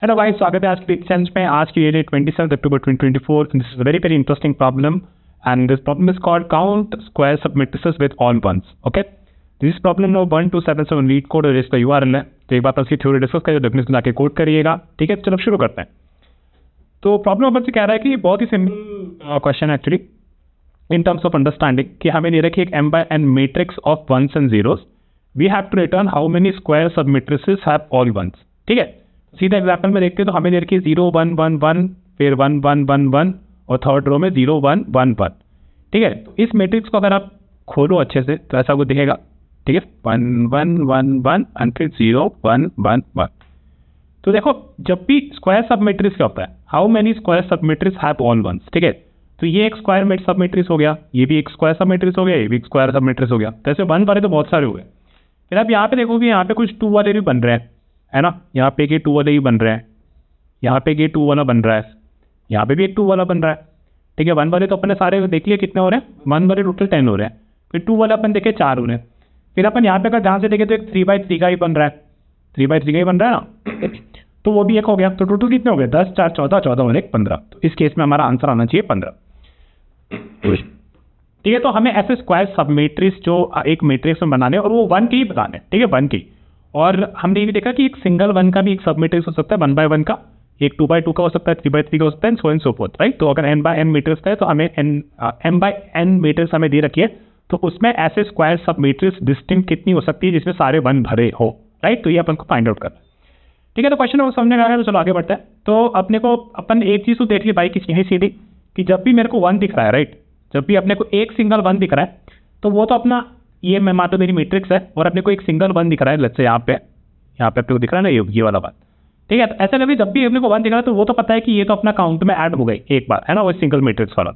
Hello guys, स्वागत है आज की सेंस में। आज की डेट 27 अक्टूबर 2024। This is a very interesting problem and this problem is called count square submatrices with all ones. Okay, this problem no 1277 LeetCode और इसका यूआरएल है। तो एक बार उसकी थ्योरी डिस्कस करिए, डेफिनेशन जाके कोड करिएगा। ठीक है, चलो शुरू करते हैं। तो प्रॉब्लम अपन से कह रहा है कि बहुत ही simple question actually in terms of understanding कि हमें नहीं रखी एक m by n matrix of ones and zeros. We have to return how many square submatrices have all ones. ठीक है, सीधा एग्जाम्पल में देखते हैं तो हमें दे रखी है 0 1 1 1 फिर 1 1 1 1 और थर्ड रो में 0 1 1 1। ठीक है, तो इस मैट्रिक्स को अगर आप खोलो अच्छे से तो ऐसा कुछ दिखेगा। ठीक है, 1 1 1 1 एंड फिर 0 1 1 1। तो देखो, जब भी स्क्वायर सब मैट्रिक्स क्या होता है, हाउ मेनी स्क्वायर सब मैट्रिक्स हैव ऑल वंस। ठीक है, तो ये एक स्क्वायर सब मैट्रिक्स हो गया, ये भी एक स्क्वायर सब मैट्रिक्स हो गया, ये भी एक स्क्वायर सब मैट्रिक्स हो गया। तो ऐसे वन वाले तो बहुत सारे हो गए। फिर आप यहाँ पे देखोगे, यहाँ पे कुछ 2 वाले भी बन रहे हैं, है ना। यहाँ पे ये 2 वाले ही बन रहे हैं, यहाँ पे ये 2 वाला बन रहा है, यहाँ पे भी एक 2 वाला बन रहा है। ठीक है, 1 वाले तो अपने सारे देख लिए कितने हो रहे हैं, 1 वाले टोटल 10 हो रहे हैं। फिर 2 वाले अपन देखे 4 हो रहे हैं। फिर अपन यहाँ पे अगर ध्यान से देखें तो एक 3/3 का ही बन रहा है, 3/3 का ही बन रहा है ना। तो वो भी एक हो गया। तो टोटल कितने हो गए, 10 4 14 14 और 1 15। तो इस केस में हमारा आंसर आना चाहिए 15। ठीक है, तो हमें ऐसे स्क्वायर सब मैट्रिक्स जो एक मैट्रिक्स में बनाने और वो 1 के ही बनाने। ठीक है, 1 के। और हमने ये भी देखा कि एक सिंगल 1 का भी एक सब मैट्रिक्स हो सकता है, 1 by 1 का, एक 2 by 2 का हो सकता है, 3 by 3 का हो सकता है, so and so fourth. Right, तो अगर n by n मैट्रिक्स का है तो हमें m by n मैट्रिक्स हमें दे रखी है, तो उसमें ऐसे स्क्वायर सब मैट्रिक्स डिस्टिंक्ट कितनी हो सकती है जिसमें सारे 1 भरे हो। राइट, तो ये अपन को फाइंड आउट करना है। ठीक है, तो क्वेश्चन को समझने का है, तो चलो आगे बढ़ते हैं। तो अपने को अपन एक चीज तो देख ली भाई कि यही सीधी कि जब भी मेरे को 1 दिख रहा है, राइट, जब भी अपने को एक सिंगल 1 दिख रहा है तो वो तो अपना ये मैं मान लो मेरी मैट्रिक्स है और अपने को एक सिंगल 1 दिख रहा है, लेट्स से यहाँ पे अपने को दिख रहा है ना ये वाला बात। ठीक है, तो ऐसे लगे जब भी अपने को 1 दिख रहा है तो वो तो पता है कि ये तो अपना काउंट में ऐड हो गई एक बार, है ना, वो सिंगल मैट्रिक्स वाला।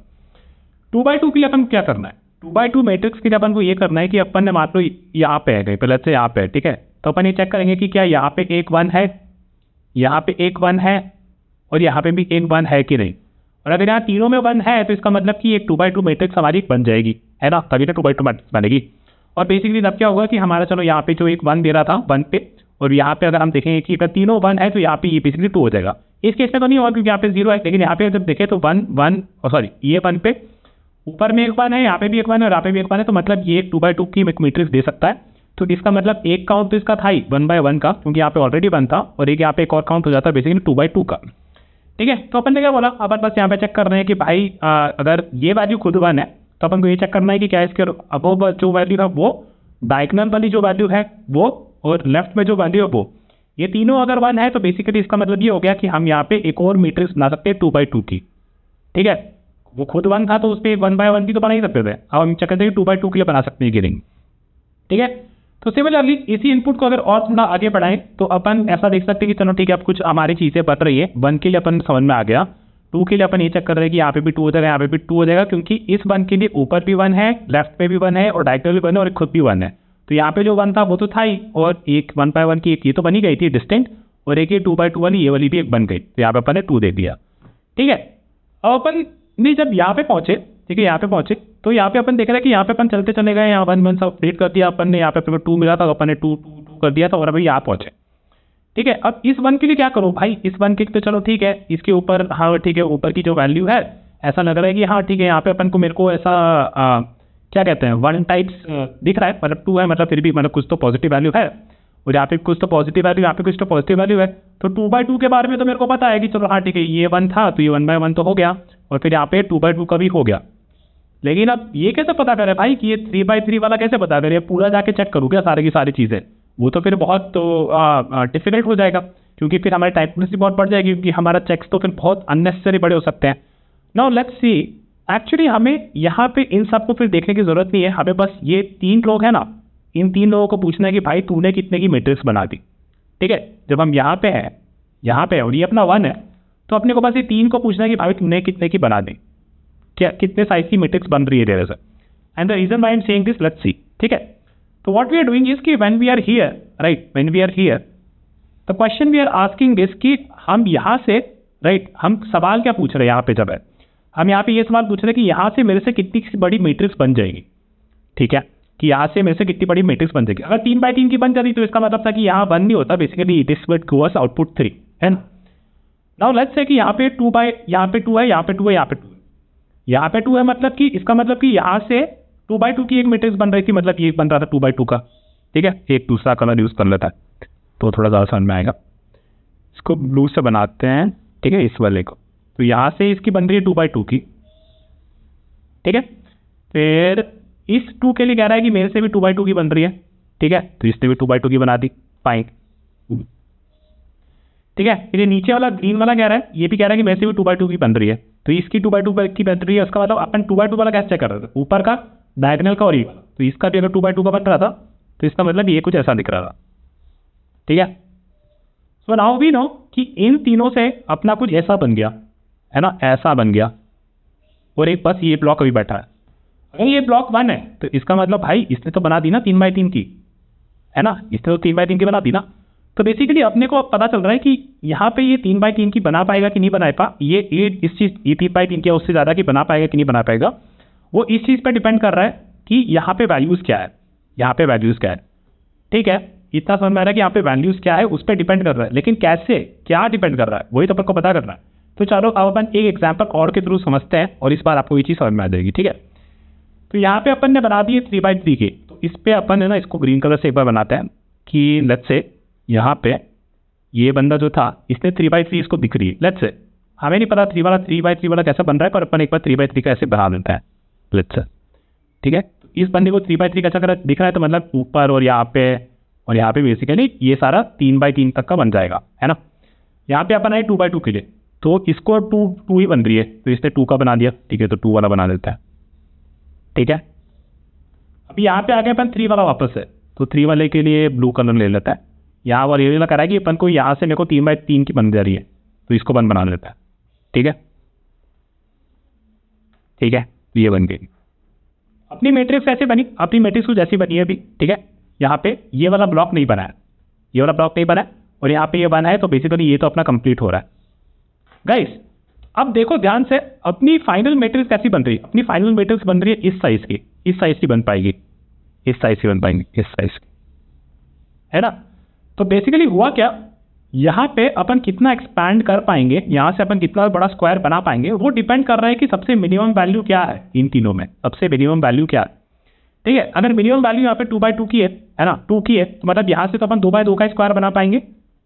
2/2 के लिए अपन क्या करना है, 2/2 मैट्रिक्स के लिए अपन को ये करना है कि अपन ने मान लो यहाँ पे है कहीं पे, लेट्स से यहाँ पे है। ठीक है, तो अपन ये चेक करेंगे कि क्या यहाँ पे एक 1 है, यहाँ पे एक 1 है और यहाँ पे भी एक 1 है कि नहीं। और अगर यहाँ तीनों में 1 है तो इसका मतलब कि एक 2/2 मैट्रिक्स हमारी बन जाएगी, है ना, तभी तो 2/2 मैट्रिक्स बनेगी। और बेसिकली तब क्या होगा कि हमारा चलो यहाँ पे जो एक 1 दे रहा था 1 पे, और यहाँ पे अगर हम देखेंगे कि अगर तीनों 1 है तो यहाँ पे ये बेसिकली 2 हो जाएगा। इस केस में तो नहीं होगा क्योंकि यहाँ पे 0 है, लेकिन यहाँ पे जब देखें तो 1 1 सॉरी ये 1 पे ऊपर में एक 1 है, यहाँ पे भी एक 1 है और यहाँ पे भी एक 1 है, तो मतलब ये 2/2 की मैट्रिक्स दे सकता है। तो इसका मतलब एक काउंट तो इसका था ही 1 by 1 का, क्योंकि यहाँ पे ऑलरेडी 1 था, और एक यहाँ पे एक और काउंट हो जाता है बेसिकली 2/2 का। ठीक है, तो अपन ने क्या बोला, अपन बस यहाँ पे चेक कर रहे हैं कि भाई अगर ये वैल्यू खुद 1 है तो अपन को ये चेक करना है कि क्या इसके अबव जो वैल्यू है वो डायगोनल वाली जो वैल्यू है वो, और लेफ्ट में जो वैल्यू है वो, ये तीनों अगर 1 है तो बेसिकली इसका मतलब ये हो गया कि हम यहाँ पे एक और मैट्रिक्स बना सकते हैं 2/2 की। ठीक है, वो खुद 1 था तो उस पर 1 by 1 की तो बना ही सकते थे, अब हम चेक करते हैं कि 2/2 के लिए बना सकते हैं गिरिंग। ठीक है, तो सिमिलरली इसी इनपुट को अगर और थोड़ा आगे बढ़ाएं तो अपन ऐसा देख सकते हैं कि चलो ठीक है, अब कुछ हमारी चीज़ें बन रही है। 1 के लिए अपन समझ में आ गया, 2 के लिए अपन ये चेक कर रहे हैं कि यहाँ पे भी 2 हो जाएगा, यहाँ पे भी 2 हो जाएगा, क्योंकि इस 1 के लिए ऊपर भी 1 है, लेफ्ट में भी 1 है और डायगोनल भी 1 है और खुद भी 1 है। तो यहाँ पे जो 1 था वो तो था ही, और एक 1 by 1 की एक ये तो बनी गई थी डिस्टिंक्ट, और एक ये 2/2 वाली ये वाली भी एक बन गई, तो यहाँ पे अपन ने 2 दे दिया। ठीक है, अब अपन नहीं जब यहाँ पे पहुंचे, ठीक है, यहाँ पे पहुंचे तो यहाँ पे अपन देख रहे हैं कि यहाँ पे अपन चलते चले गए, यहाँ 1 1 सब अपडेट कर दिया अपन ने, यहाँ पे अपने को 2 मिला था, अपन ने 2 2 2 कर दिया था और अभी यहाँ पहुंचे। ठीक है, अब इस 1 के लिए क्या करो भाई, इस 1 के तो चलो ठीक है, इसके ऊपर हाँ ठीक है, ऊपर की जो वैल्यू है ऐसा लग रहा है कि हाँ ठीक है, यहाँ पे अपन को मेरे को ऐसा क्या कहते हैं 1 टाइप्स दिख रहा है, मतलब 2 है, मतलब फिर भी मतलब कुछ तो पॉजिटिव वैल्यू है, और यहाँ पे कुछ तो पॉजिटिव वैल्यू, यहाँ पे कुछ तो पॉजिटिव वैल्यू है। तो 2/2 के बारे में तो मेरे को पता है कि चलो हाँ ठीक है, ये 1 था तो ये 1 by 1 तो हो गया, और फिर यहाँ पे 2/2 का भी हो गया। लेकिन अब ये कैसे पता करे भाई कि ये 3/3 वाला कैसे पता करे, पूरा जाके चेक करूँ क्या सारी की सारी चीज़ें, वो तो फिर बहुत तो डिफिकल्ट हो जाएगा, क्योंकि फिर हमारी टाइपनेस बहुत बढ़ जाएगी, क्योंकि हमारा चेक्स तो फिर बहुत अननेसेसरी बड़े हो सकते हैं। नाउ लेट्स सी, एक्चुअली हमें यहाँ पे इन सब को फिर देखने की जरूरत नहीं है, हमें बस ये 3 लोग हैं ना, इन 3 लोगों को पूछना है कि भाई तूने कितने की मैट्रिक्स बना दी। ठीक है, जब हम यहाँ पे हैं, यहाँ पे और ये अपना 1 है, तो अपने को बस ये 3 को पूछना है कि भाई तूने कितने की बना दी, क्या कितने साइज की मैट्रिक्स बन रही है तेरे से। And the reason why I am saying this, let's see. ठीक है, तो what we are doing is कि when we are here, right, when we are here the question we are asking is कि हम यहाँ से, राइट, हम सवाल क्या पूछ रहे हैं यहाँ पे, जब है हम यहाँ पे ये सवाल पूछ रहे हैं कि यहाँ से मेरे से कितनी बड़ी मैट्रिक्स बन जाएगी। ठीक है, कि यहाँ से मेरे से कितनी बड़ी मैट्रिक्स बन जाएगी। अगर 3/3 की बन जाती तो इसका मतलब था कि यहाँ 1 नहीं होता, basically this would give us output 3, है ना। नाउ लेट्स से कि यहाँ पे 2 है, यहाँ पे 2 है, यहाँ पे 2 है, यहाँ पे 2 है, यहाँ पे 2 है, मतलब कि इसका मतलब कि यहाँ से 2x2 की एक मैट्रिक्स बन रही थी, मतलब ये बन रहा था 2x2 का। ठीक है, एक दूसरा कलर यूज कर लेता है तो थोड़ा ज़्यादा समझ में आएगा। इसको ब्लू से बनाते हैं, ठीक है, इस वाले को। तो यहाँ से इसकी बन रही है 2x2 की, ठीक है। फिर इस 2 के लिए कह रहा है कि मेरे से भी 2x2 की बन रही है, ठीक है, तो इसने भी 2x2 की बना दी, फाइन, ठीक है। फिर ये नीचे वाला ग्रीन वाला कह रहा है, ये भी कह रहा है कि मेरे से भी 2x2 की बन रही है, तो इसकी 2x2 की बन रही है, उसका मतलब अपन 2x2 वाला कैसे चेक कर रहे थे, ऊपर का डायगोनल का और ये वाला, तो इसका भी अगर 2x2 का बन रहा था तो इसका मतलब ये कुछ ऐसा दिख रहा था, ठीक है। सो नाउ वी नो कि इन तीनों से अपना कुछ ऐसा बन गया है ना, ऐसा बन गया, और एक बस ये ब्लॉक अभी बैठा है। अगर ये ब्लॉक 1 है तो इसका मतलब भाई इसने तो बना दी ना 3x3 की, है ना, इसने तो 3x3 की बना दी ना। तो बेसिकली अपने को पता चल रहा है कि यहाँ पे ये 3x3 की बना पाएगा कि नहीं बना पाएगा, ये इस चीज़, ये 3x3 की उससे ज़्यादा की बना पाएगा कि नहीं बना पाएगा, वो इस चीज़ पे डिपेंड कर रहा है कि यहाँ पे वैल्यूज़ क्या है, यहाँ पे वैल्यूज़ क्या है, ठीक है। इतना समझ में आ रहा है कि यहाँ पे वैल्यूज़ क्या है, उस पर डिपेंड कर रहा है, लेकिन कैसे, क्या डिपेंड कर रहा है, वही तो अपन को पता करना है। तो चलो अब अपन एक एग्जाम्पल और के थ्रू समझते हैं, और इस बार आपको ये चीज़ समझ में आ जाएगी, ठीक है। तो यहाँ पे अपन ने बना दी 3x3 के, तो इस पे अपन है ना इसको ग्रीन कलर से एक बार बनाते हैं कि लेट्स से यहाँ पे ये बंदा जो था इसने 3x3 इसको दिख रही है, लेट्स से हमें नहीं पता 3x3 वाला कैसा बन रहा है, पर अपन एक बार 3x3 का ऐसे बना देता है, लेट्स से, ठीक है। तो इस बंदे को 3x3 कैसा कर दिख रहा है, तो मतलब ऊपर और यहाँ पे बेसिकली ये सारा 3x3 तक का बन जाएगा, है ना। यहाँ पे अपन आए 2x2 के लिए, तो इसको 2 ही बन रही है, तो इसने 2 का बना दिया, ठीक है, तो 2 वाला बना देता है, ठीक है। अभी यहाँ पे आ गए अपन 3 वाला वापस से, तो 3 वाले के लिए ब्लू कलर ले लेता है। यहाँ वाला ये कह रहा है कि अपन को यहाँ से मेरे को 3x3 की बन जा रही है, तो इसको बना लेता है, ठीक है, ठीक है। तो ये बन गई अपनी मैट्रिक्स। ऐसे बनी अपनी मैट्रिक्स कुछ ऐसी बनी है अभी, ठीक है। यहाँ पे ये वाला ब्लॉक नहीं बना है, ये वाला ब्लॉक नहीं बना है, और यहाँ पे ये बना है, तो बेसिकली ये तो अपना कंप्लीट हो रहा है गाइस। अब देखो ध्यान से, अपनी फाइनल मैट्रिक्स कैसी बन रही है, अपनी फाइनल मैट्रिक्स बन रही है इस साइज की, इस साइज की बन पाएगी, इस साइज की बन पाएंगे, इस साइज की, है ना। तो बेसिकली हुआ क्या, यहाँ पे अपन कितना एक्सपैंड कर पाएंगे, यहाँ से अपन कितना बड़ा स्क्वायर बना पाएंगे, वो डिपेंड कर रहा है कि सबसे मिनिमम वैल्यू क्या है इन तीनों में, सबसे मिनिमम वैल्यू क्या है, ठीक है। अगर मिनिमम वैल्यू यहाँ पे 2x2 की है ना, 2 की है, तो मतलब यहाँ से तो अपन 2x2 का स्क्वायर बना पाएंगे,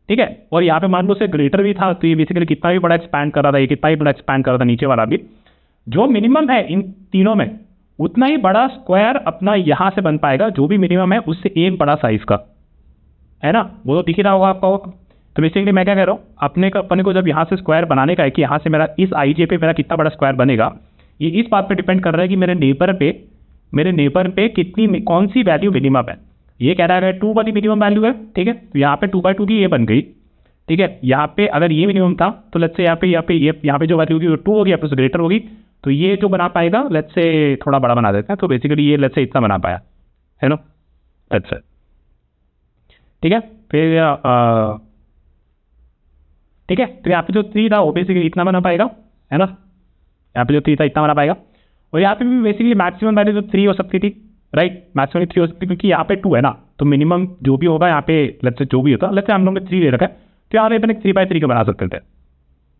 ठीक है। और यहाँ पे मान लो से ग्रेटर भी था, तो ये बेसिकली कितना भी बड़ा एक्सपैंड कर रहा था, ये कितना ही बड़ा एक्सपैंड कर रहा था नीचे वाला भी, जो मिनिमम है इन तीनों में उतना ही बड़ा स्क्वायर अपना यहाँ से बन पाएगा, जो भी मिनिमम है उससे एक बड़ा साइज का, है ना, वो तो दिख ही रहा होगा आपको। तो बेसिकली मैं क्या कह रहा हूँ, अपने को जब यहाँ से स्क्वायर बनाने का है कि यहाँ से मेरा इस IJ पे मेरा कितना बड़ा स्क्वायर बनेगा, ये इस बात पे डिपेंड कर रहा है कि मेरे नेबर पे कितनी, कौन सी वैल्यू मिनिमम है। ये कह रहा है 2 वाली मिनिमम वैल्यू है, ठीक है, तो यहाँ पे 2x2 की ये बन गई, ठीक है। यहाँ पे अगर ये मिनिमम था तो लेट्स से यहाँ पे जो वैल्यू होगी वो 2 होगी, आपसे ग्रेटर होगी, तो ये जो बना पाएगा लेट्स से थोड़ा बड़ा बना देते हैं, तो बेसिकली ये लेट्स से इतना बना पाया, है ना, अच्छा, ठीक है। फिर ठीक है, तो यहाँ पे जो 3 था वो बेसिकली इतना बना पाएगा, है ना, यहाँ पे जो 3 था इतना बना पाएगा, और यहाँ पे भी बेसिकली मैक्सिमम वैल्यू जो 3 हो सकती थी, राइट, मैक्सिमम 3 हो सकती थी, क्योंकि यहाँ पे 2 है ना, तो मिनिमम जो भी होगा यहाँ पे लेट्स से जो भी होता, लेट्स से हम लोग ने 3 ले रखा है, तो यहाँ पे अपन 3x3 का बना सकते थे,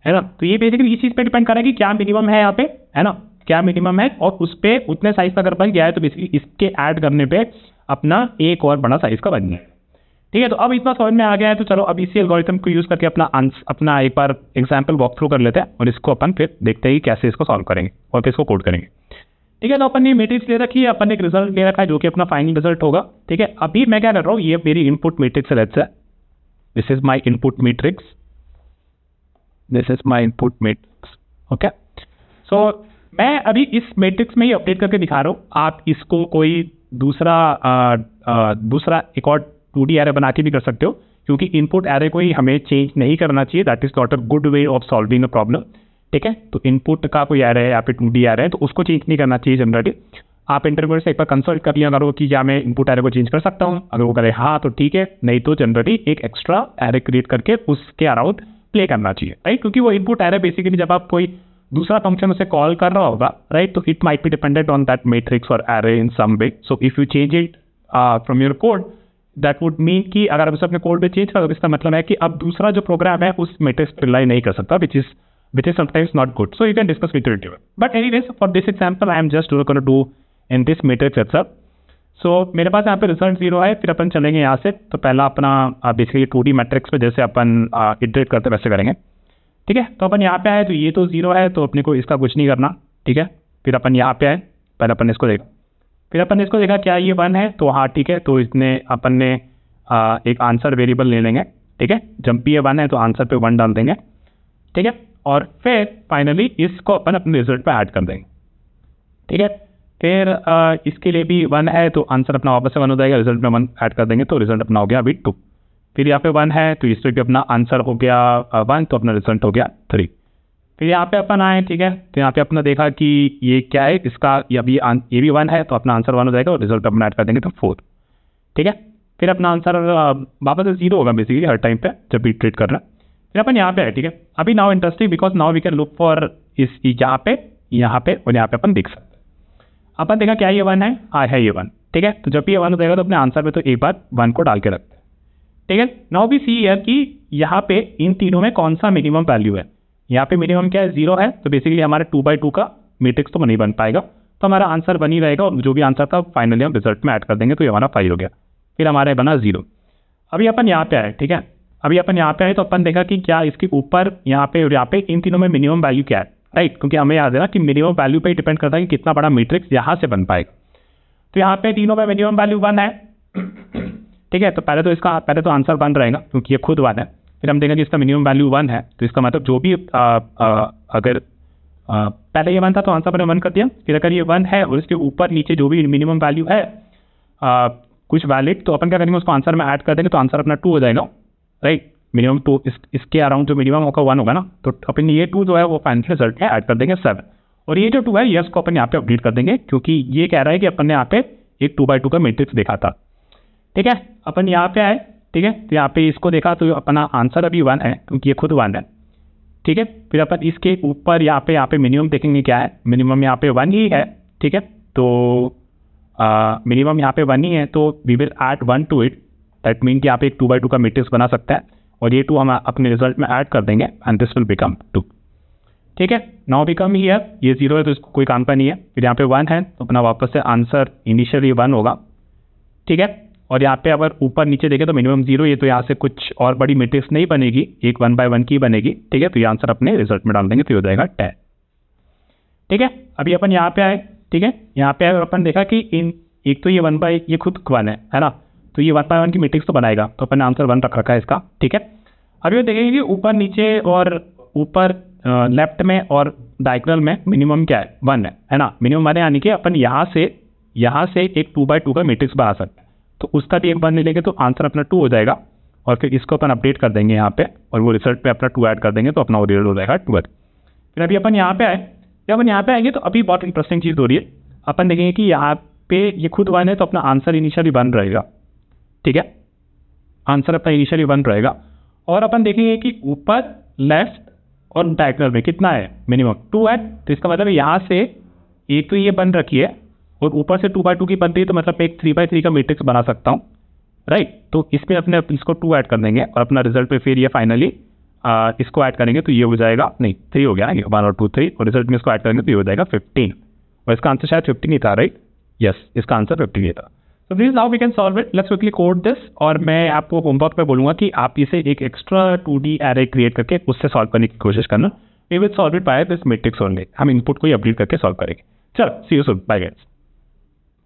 है ना। तो ये बेसिकली इस चीज़ पे डिपेंड कर रहा है कि क्या मिनिमम है यहाँ पे, है ना, क्या मिनिमम है, और उस पर उतने साइज का अगर बन गया है तो बेसिकली इसके ऐड करने पे अपना एक और बड़ा साइज का बन गया, ठीक है। तो अब इतना समझ में आ गया है, तो चलो अब इसी एल्गोरिथम को यूज़ करके अपना एक बार एग्जाम्पल वॉक थ्रू कर लेते हैं, और इसको अपन फिर देखते हैं कैसे इसको सॉल्व करेंगे और फिर इसको कोड करेंगे, ठीक है। तो अपन ने मैट्रिक्स ले रखी है, अपन ने एक रिजल्ट ले रखा है जो कि अपना फाइनल रिजल्ट होगा, ठीक है। अभी मैं क्या कर रहा हूँ, ये मेरी इनपुट मैट्रिक्स है, this is my input matrix, this is my input matrix, okay. So मैं अभी इस मैट्रिक्स में ही अपडेट करके दिखा रहा हूँ, आप इसको कोई दूसरा एक और 2D एरे बना के भी कर सकते हो, क्योंकि इनपुट एरे को ही हमें चेंज नहीं करना चाहिए, that is not a good way of solving a problem, ठीक है। तो इनपुट का कोई एरे है, यहाँ पे 2D एरे है, तो उसको चेंज नहीं करना चाहिए जनरली। आप इंटरव्यूअर से एक बार कंसल्ट कर लिया करो कि क्या मैं इनपुट एरे को चेंज कर सकता हूँ, अगर वो करे हाँ तो ठीक है, नहीं तो जनरली एक एक्स्ट्रा एरे क्रिएट करके उसके अराउंड प्ले करना चाहिए, राइट, क्योंकि वो इनपुट एरे बेसिकली जब आप कोई दूसरा फंक्शन उसे कॉल कर रहा होगा, राइट, तो it might be dependent on that matrix और array in some way, so if you change it from your code that would mean कि अगर आप इसे अपने कोड में चेंज करोगे, इसका मतलब है कि अब दूसरा जो प्रोग्राम है उस मैट्रिक्स पर रिलाई नहीं कर सकता, which is sometimes not good. So you can discuss with your interview. But anyways, for this example I am just gonna do in this matrix itself. So मेरे पास यहाँ पे रिजल्ट 0 है. फिर अपन चलेंगे यहाँ से. तो पहला अपना बेसिकली 2D मैट्रिक्स पे जैसे अपन इटरेट करते वैसे करेंगे. ठीक है, तो अपन यहाँ पे आए तो ये तो 0 है, तो अपने को इसका कुछ नहीं करना. ठीक है, फिर अपन यहाँ पे आए, पहले अपन इसको देखा, फिर अपन इसको देखा क्या ये 1 है, तो हाँ ठीक है. तो इसने अपन ने एक आंसर वेरिएबल ले लेंगे. ठीक है, जब भी ये 1 है तो आंसर पे 1 डाल देंगे. ठीक है, और फिर फाइनली इसको अपन अपने रिजल्ट पे ऐड कर देंगे. ठीक है, फिर इसके लिए भी 1 है तो आंसर अपना वापस से 1 हो जाएगा, रिजल्ट में 1 ऐड कर देंगे तो रिजल्ट अपना हो गया अभी 2. फिर यहाँ पे 1 है तो इस पर भी अपना आंसर हो गया 1, तो अपना रिजल्ट हो गया 3. फिर यहाँ पे अपन आए. ठीक है, तो यहाँ पे अपना देखा कि ये क्या है, इसका ये भी 1 है तो अपना आंसर 1 हो जाएगा और रिजल्ट अपना ऐड कर देंगे तो 4. ठीक है, फिर अपना आंसर वापस से 0 होगा बेसिकली हर टाइम पे जब भी ट्रीट कर रहा है. फिर अपन यहाँ पे है. ठीक है, अभी now interesting because now we can look for इस यहाँ पे और यहाँ पे अपन देख सकते हैं. अपन देखा क्या ये 1 है, है ये 1. ठीक है, तो जब भी ये 1 हो जाएगा तो अपने आंसर में तो एक बार 1 को डाल के रखते हैं. ठीक है, नाउ वी सी हियर कि यहाँ पे इन तीनों में कौन सा मिनिमम वैल्यू है. यहाँ पे मिनिमम क्या है, 0 है. तो बेसिकली हमारे 2/2 का मैट्रिक्स तो नहीं बन पाएगा, तो हमारा आंसर 1 ही रहेगा और जो भी आंसर था फाइनली हम रिजल्ट में ऐड कर देंगे तो ये हमारा 5 हो गया. फिर हमारा बना 0. अभी अपन यहाँ पे आए. ठीक है, अभी अपन यहाँ पे आए तो अपन देखा कि क्या इसके ऊपर यहाँ पे और यहाँ पे इन तीनों में मिनिमम वैल्यू क्या है. राइट, क्योंकि हमें याद है ना कि मिनिमम वैल्यू पे डिपेंड करता है कि कितना बड़ा मैट्रिक्स यहाँ से बन पाएगा. तो यहाँ पे तीनों में मिनिमम वैल्यू 1 है. ठीक है, तो पहले तो आंसर 1 रहेगा क्योंकि ये खुद 1 है. फिर हम देखेंगे कि इसका मिनिमम वैल्यू 1 है, तो इसका मतलब जो भी अगर पहले ये 1 था तो आंसर मैंने 1 कर दिया. फिर अगर ये 1 है और इसके ऊपर नीचे जो भी मिनिमम वैल्यू है कुछ वैलिड, तो अपन क्या करेंगे, उसको आंसर में ऐड कर देंगे तो आंसर अपना 2 हो जाएगा. राइट, मिनिमम 2 इसके अराउंड जो मिनिमम होगा 1 होगा ना, तो अपन ये 2 जो है वो फाइनल रिजल्ट में ऐड कर देंगे 7. और ये जो 2 है ये इसको अपन यहाँ पे अपडेट कर देंगे क्योंकि ये कह रहा है कि अपन ने यहाँ पे एक 2/2 का मैट्रिक्स देखा था. ठीक है, अपन यहाँ पे आए. ठीक है, तो यहाँ पे इसको देखा तो अपना आंसर अभी 1 है क्योंकि ये खुद 1 है. ठीक है, फिर अपन इसके ऊपर यहाँ पे मिनिमम देखेंगे क्या है, मिनिमम यहाँ पे 1 ही है. ठीक है, तो मिनिमम यहाँ पे 1 ही है तो we will add 1 to it. That mean कि यहाँ पे एक 2/2 का मैट्रिक्स बना सकता है और ये 2 हम अपने रिजल्ट में ऐड कर देंगे एंड दिस विल बिकम 2. ठीक है, नाउ बिकम हियर ये 0 है तो इसको कोई काम का नहीं है. फिर यहाँ पे 1 है तो अपना वापस से आंसर इनिशियली 1 होगा. ठीक है, और यहाँ पे अगर ऊपर नीचे देखें तो मिनिमम 0, ये तो यहाँ से कुछ और बड़ी मैट्रिक्स नहीं बनेगी, एक 1/1 की बनेगी. ठीक है, तो ये आंसर अपने रिजल्ट में डाल देंगे तो हो जाएगा 10. ठीक है, अभी अपन यहाँ पे आए. ठीक है, यहाँ पे अपन देखा कि इन एक तो ये खुद 1 है ना, तो ये 1/1 की मैट्रिक्स तो बनाएगा, तो अपन ने आंसर 1 रख रखा है इसका. ठीक है, अभी देखेंगे कि ऊपर नीचे और ऊपर लेफ्ट में और डायगोनल में मिनिमम क्या है, 1 है ना. मिनिमम 1 है यानी कि अपन यहाँ से एक 2/2 का मैट्रिक्स बना सकते हैं, तो उसका भी एक 1 ले लेंगे तो आंसर अपना 2 हो जाएगा. और फिर इसको अपन अपडेट कर देंगे यहाँ पे और वो रिजल्ट पे अपना 2 ऐड कर देंगे तो अपना वो रिजल्ट हो जाएगा 12. फिर अभी अपन यहाँ पे आए. जब अपन यहाँ पे आएंगे तो अभी बहुत इंटरेस्टिंग चीज़ हो रही है. अपन देखेंगे कि यहाँ पे ये खुद 1 है तो अपना आंसर इनिशियली 1 रहेगा. ठीक है, आंसर अपना इनिशियली 1 रहेगा. और अपन देखेंगे कि ऊपर लेफ्ट और डायगोनल में कितना है, मिनिमम 2 है. तो इसका मतलब यहाँ से एक तो ये बन रखी है और ऊपर से 2/2 की बन रही है, तो मतलब एक 3/3 का मैट्रिक्स बना सकता हूँ. राइट, तो इसमें अपने इसको 2 ऐड कर देंगे और अपना रिजल्ट पे फिर ये फाइनली इसको ऐड करेंगे तो ये हो जाएगा, नहीं 3 हो गया, 1 और 2 3, और रिजल्ट में इसको ऐड करेंगे तो ये हो जाएगा 15. और इसका आंसर शायद 15 ही था. राइट, यस, इसका आंसर 15 ही था. तो this how we can solve it. Let's quickly code this. और मैं आपको होमवर्क पे बोलूँगा कि आप इसे एक एक्स्ट्रा 2D एरे क्रिएट करके उससे सॉल्व करने की कोशिश करना. We will solve it by this matrix only. हम इनपुट को ही अपडेट करके सॉल्व करेंगे. चलो, see you soon, bye guys.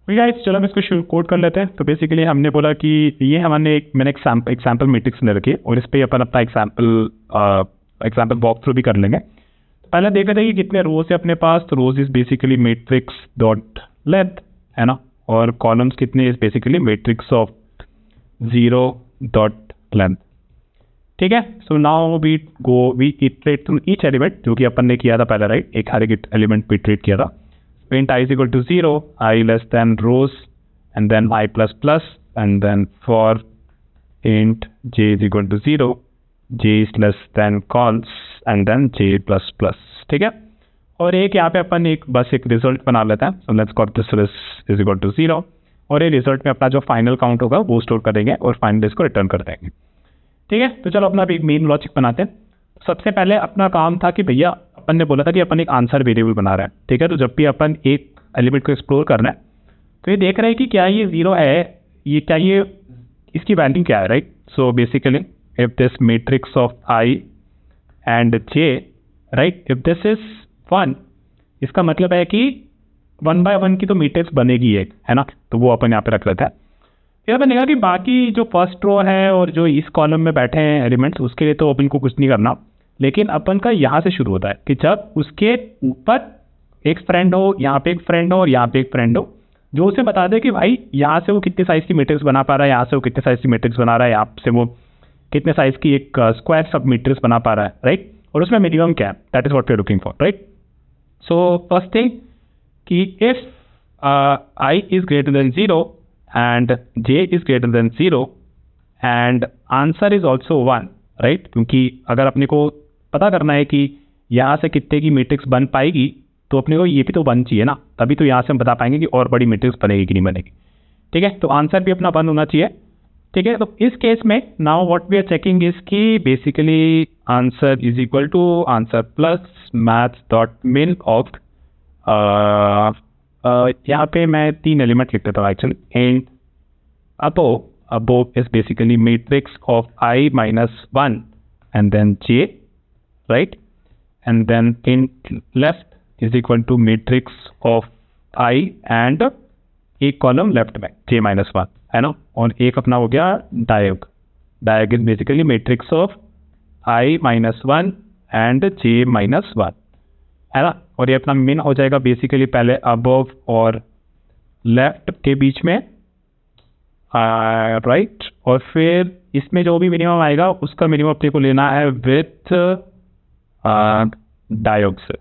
Guys चलो हम इसको शुरू कोड कर लेते हैं. तो बेसिकली हमने बोला कि ये मैंने एक सैम्पल मैट्रिक्स ले रखी है और इस पर अपन अपना एग्जाम्पल वॉक थ्रू भी कर लेंगे. पहले देख लेते हैं कि कितने रोज है अपने पास. तो rows is basically matrix dot length है ना, और कॉलम्स कितने is basically matrix of 0 dot length. ठीक है, so now we iterate through each element जो कि अपन ने किया था पहले. राइट, एक हर एक एलिमेंट पे इटरेट किया था. int I is equal to 0, I less than rows, and then I plus plus, and then for int j is equal to 0, j is less than cons, and then j plus plus. ठीक है, और एक यहाँ पे अपन बस एक result बना लेते हैं. so let's call this is equal to 0, और ये रिजल्ट में अपना जो फाइनल काउंट होगा वो स्टोर करेंगे और फाइनल इसको रिटर्न कर देंगे। ठीक है, तो चलो अपना एक मेन लॉजिक बनाते हैं। सबसे पहले अपना काम था कि भैया अपन ने बोला था कि अपन एक आंसर वेरिएबल बना रहे हैं। ठीक है, तो जब भी अपन एक एलिमेंट को एक्सप्लोर कर रहे हैं तो ये देख रहे हैं कि क्या ये 0 है, ये क्या, ये इसकी वैल्यू क्या है, right. So basically if this matrix of I and J, right, if this is 1, इसका मतलब है कि 1 by 1 की तो मैट्रिक्स बनेगी एक, है ना। तो वो अपन यहाँ पे रख लेते हैं। फिर अपन देखा कि बाकी जो फर्स्ट रो है और जो इस कॉलम में बैठे हैं एलिमेंट्स, उसके लिए तो अपन को कुछ नहीं करना, लेकिन अपन का यहाँ से शुरू होता है कि जब उसके ऊपर एक फ्रेंड हो, यहाँ पे एक फ्रेंड हो और यहाँ पे एक फ्रेंड हो, जो उसे बता दे कि भाई यहाँ से वो कितने साइज की मैट्रिक्स बना पा रहा है, यहाँ से वो कितने साइज की मैट्रिक्स बना रहा है, यहाँ से वो कितने साइज की एक स्क्वायर सब मैट्रिक्स बना पा रहा है, राइट। और उसमें मिनिमम क्या है, that is what we are looking for, right. So first thing कि if I is greater than 0 and j is greater than 0 and answer is also 1, right, क्योंकि अगर अपने को पता करना है कि यहाँ से कितने की मैट्रिक्स बन पाएगी तो अपने को ये भी तो 1 चाहिए ना, तभी तो यहाँ से हम बता पाएंगे कि और बड़ी मैट्रिक्स बनेगी कि नहीं बनेगी। ठीक है, तो आंसर भी अपना 1 होना चाहिए। ठीक है, तो इस केस में now what we are checking is कि basically answer is equal to answer plus maths dot min of, यहाँ पे मैं 3 एलिमेंट लिख देता हूँ actually, and above is basically matrix of I minus 1 and then j, right, and then in left is equal to matrix of I and एक column left में j minus 1, है ना, और एक अपना हो गया diag is basically matrix of I minus 1 and j minus 1, है ना। और ये अपना मिन हो जाएगा बेसिकली पहले अबव और लेफ्ट के बीच में, राइट, और फिर इसमें जो भी मिनिमम आएगा उसका मिनिमम अपने को लेना है विथ डायग से,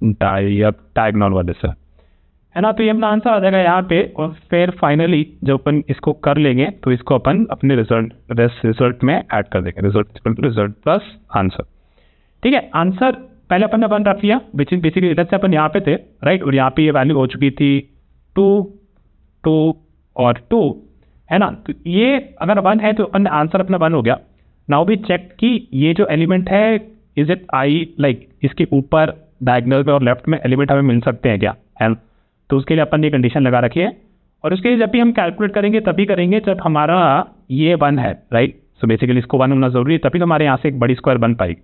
डायगोनल वाले से, है ना। तो ये अपना आंसर आ जाएगा यहाँ पे। और फिर फाइनली जब अपन इसको कर लेंगे तो इसको अपन अपने रिजल्ट में ऐड कर देंगे, रिजल्ट प्लस आंसर। ठीक है, आंसर पहले अपन ने 1 रख लिया विच इज बेसिकली इधर से अपन यहाँ पे थे, राइट, और यहाँ पे ये वैल्यू हो चुकी थी 2 और 2, है ना। तो ये अगर 1 है तो अपन आंसर अपना 1 हो गया। नाउ भी चेक कि ये जो एलिमेंट है इज इट आई, लाइक इसके ऊपर डायगोनल में और लेफ्ट में एलिमेंट हमें मिल सकते हैं क्या, है। तो उसके लिए अपन ने कंडीशन लगा रखी है, और उसके लिए जब भी हम कैलकुलेट करेंगे तभी करेंगे जब हमारा ये 1 है, राइट। सो बेसिकली इसको 1 होना जरूरी है, तभी तो हमारे यहाँ से एक बड़ी स्क्वायर बन पाएगी।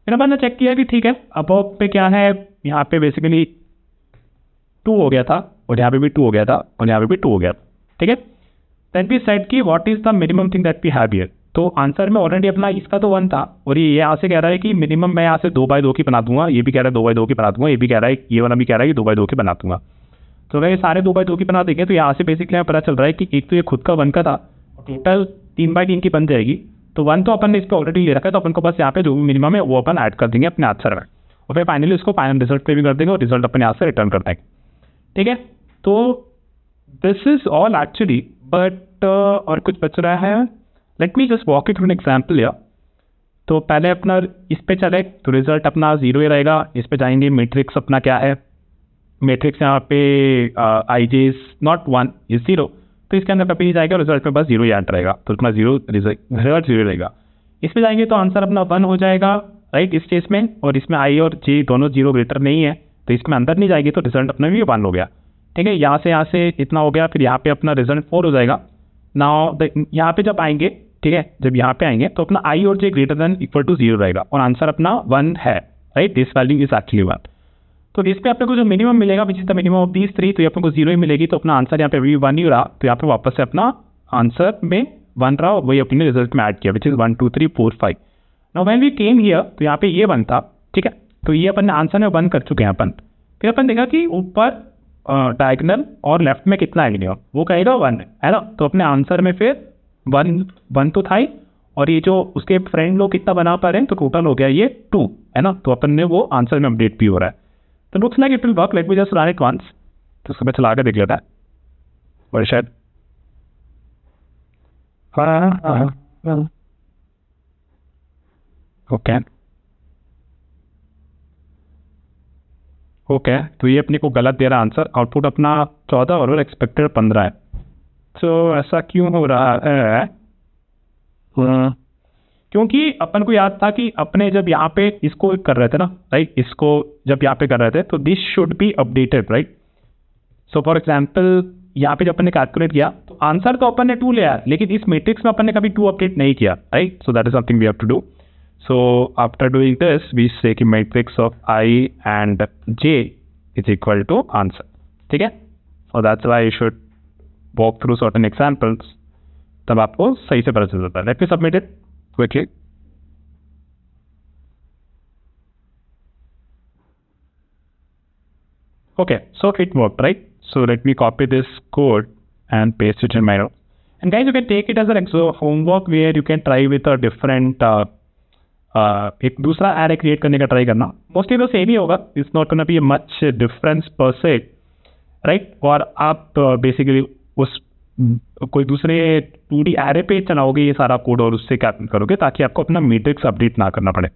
फिर अपन ने चेक किया कि ठीक है, अबव पे क्या है, यहाँ पे बेसिकली 2 हो गया था और यहाँ पे भी 2 हो गया था और यहाँ पे भी 2 हो गया था। ठीक है, देन वी सेड कि what is the minimum thing that we have here. तो आंसर में ऑलरेडी अपना इसका तो 1 था, और ये यहाँ से कह रहा है कि मिनिमम मैं यहाँ से 2 by 2 की बना दूंगा, ये भी कह रहा है 2 by 2 की बना दूंगा, ये भी कह रहा है, ये वाला भी कह रहा है कि 2 by 2 की बना दूंगा। तो अगर ये सारे 2 by 2 की बना देंगे तो यहाँ से बेसिकली हमें पता चल रहा है कि एक तो ये खुद का 1 का था, टोटल 3 by 3 की बन जाएगी। तो 1 तो अपन ने इस पर ऑलरेडी ले रखा है, तो अपन को बस यहाँ पे जो भी मिनिमम है वो अपन ऐड कर देंगे अपने आंसर में, और फिर फाइनली उसको फाइनल रिजल्ट पे भी कर देंगे और रिजल्ट अपन यहाँ से रिटर्न कर देंगे। ठीक है, तो this is all actually, but और कुछ बच रहा है। Let me just walk it through an example या। तो पहले अपना इस पे चले तो रिजल्ट अपना 0 ही रहेगा। इस पे जाएंगे, मैट्रिक्स अपना क्या है, मैट्रिक्स यहाँ पे आई जे इज नॉट 1 इज 0, तो इसके अंदर कभी जाएगा रिजल्ट में बस 0 ही ऐड रहेगा, तो अपना रिजल्ट 0 रहेगा। इस पे जाएंगे तो आंसर अपना 1 हो जाएगा, राइट, इस केस में। और इसमें आई और जे दोनों 0 ग्रेटर नहीं है, तो इसमें अंदर नहीं जाएगी, तो रिजल्ट अपना भी 1 हो गया। ठीक है, यहाँ से इतना हो गया, फिर यहाँ पे अपना रिजल्ट 4 हो जाएगा। नाउ यहाँ पे जब आएंगे, ठीक है, जब यहाँ पे आएंगे तो अपना आई और जे ग्रेटर देन इक्वल टू 0 रहेगा और आंसर अपना 1 है, right, this value is actually 1। तो इस पे अपने को जो मिनिमम मिलेगा which is the minimum of these 3, तो ये अपने को 0 ही मिलेगी, तो अपना आंसर यहाँ पे भी 1 ही रहा। तो यहाँ पे वापस से अपना आंसर में 1 रहा और वही अपने रिजल्ट में ऐड किया which is 1 2 3 4 5। Now when we came here तो यहाँ पे ये 1 था, ठीक है, तो ये अपन ने आंसर में 1 कर चुके हैं अपन। फिर अपन देखा कि ऊपर डायगोनल और लेफ्ट में कितना है मिनिमम, वो कहेगा 1 है ना। तो अपने आंसर में फिर 1 तो था ही, और ये जो उसके फ्रेंड लोग कितना बना पा रहे हैं, तो टोटल हो गया ये 2, है ना। तो अपन ने वो आंसर में अपडेट भी हो रहा है। तो looks like it will work, let me just run it once. तो उसको मैं चला के देख लेता है, और शायद ओके, तो ये अपने को गलत दे रहा है आंसर। आउटपुट अपना 14 और एक्सपेक्टेड 15 है। तो ऐसा क्यों हो रहा है? क्योंकि अपन को याद था कि अपने जब यहाँ पे इसको कर रहे थे ना, राइट, इसको जब यहाँ पे कर रहे थे तो this should be updated, right. So for example यहाँ पे जब अपन ने कैलकुलेट किया तो आंसर तो अपन ने 2 लिया, लेकिन इस मैट्रिक्स में अपन ने कभी 2 अपडेट नहीं किया, right. So that is something we have to do. So after doing this we say कि matrix of I and J is equal to answer, ठीक है। So that's why you should walk through certain examples, तब आपको सही से पता चल जाता है। Let me submit it quickly. Okay, so it worked, right? So let me copy this code and paste it in my notes. And guys, you can take it as an homework where you can try with a different एक दूसरा array create करने का try करना। Mostly तो same ही होगा, it's not gonna be a much difference पर से, right. और आप बेसिकली उस कोई दूसरे 2D एरे पे चलाओगे ये सारा कोड और उससे क्या करोगे ताकि आपको अपना मैट्रिक्स अपडेट ना करना पड़े।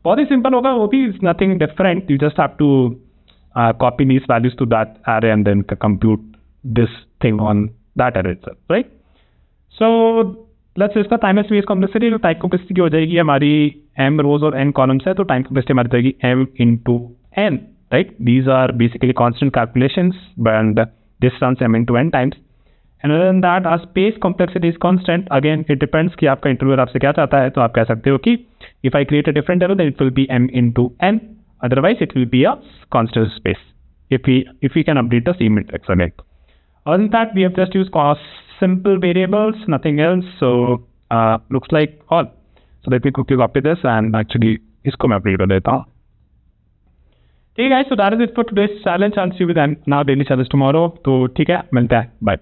बहुत ही सिंपल होगा, वो भी nothing different, you just have to copy these values to that array and then compute this thing on that array itself, right? So let's इसका टाइम स्पेस कॉम्प्लेक्सिटी, जो टाइप कॉम्प्लेक्सिटी हो जाएगी हमारी m रोज और n columns है, तो time complexity हमारी जाएगी m into n, right? These are basically constant calculations and this runs m into n times. And other than that, our space complexity is constant. Again, it depends कि आपका interviewer आपसे क्या चाहता है, तो आप कह सकते हो कि if I create a different array then it will be m into n. Otherwise, it will be a constant space if we can update the C matrix again. Other than that, we have just used simple variables, nothing else. So looks like all. So let me quickly copy this and actually इसको मैं update कर देता हूँ. Okay guys, so that is it for today's challenge. I'll see you with now daily challenge tomorrow. तो ठीक है, मिलते हैं, bye.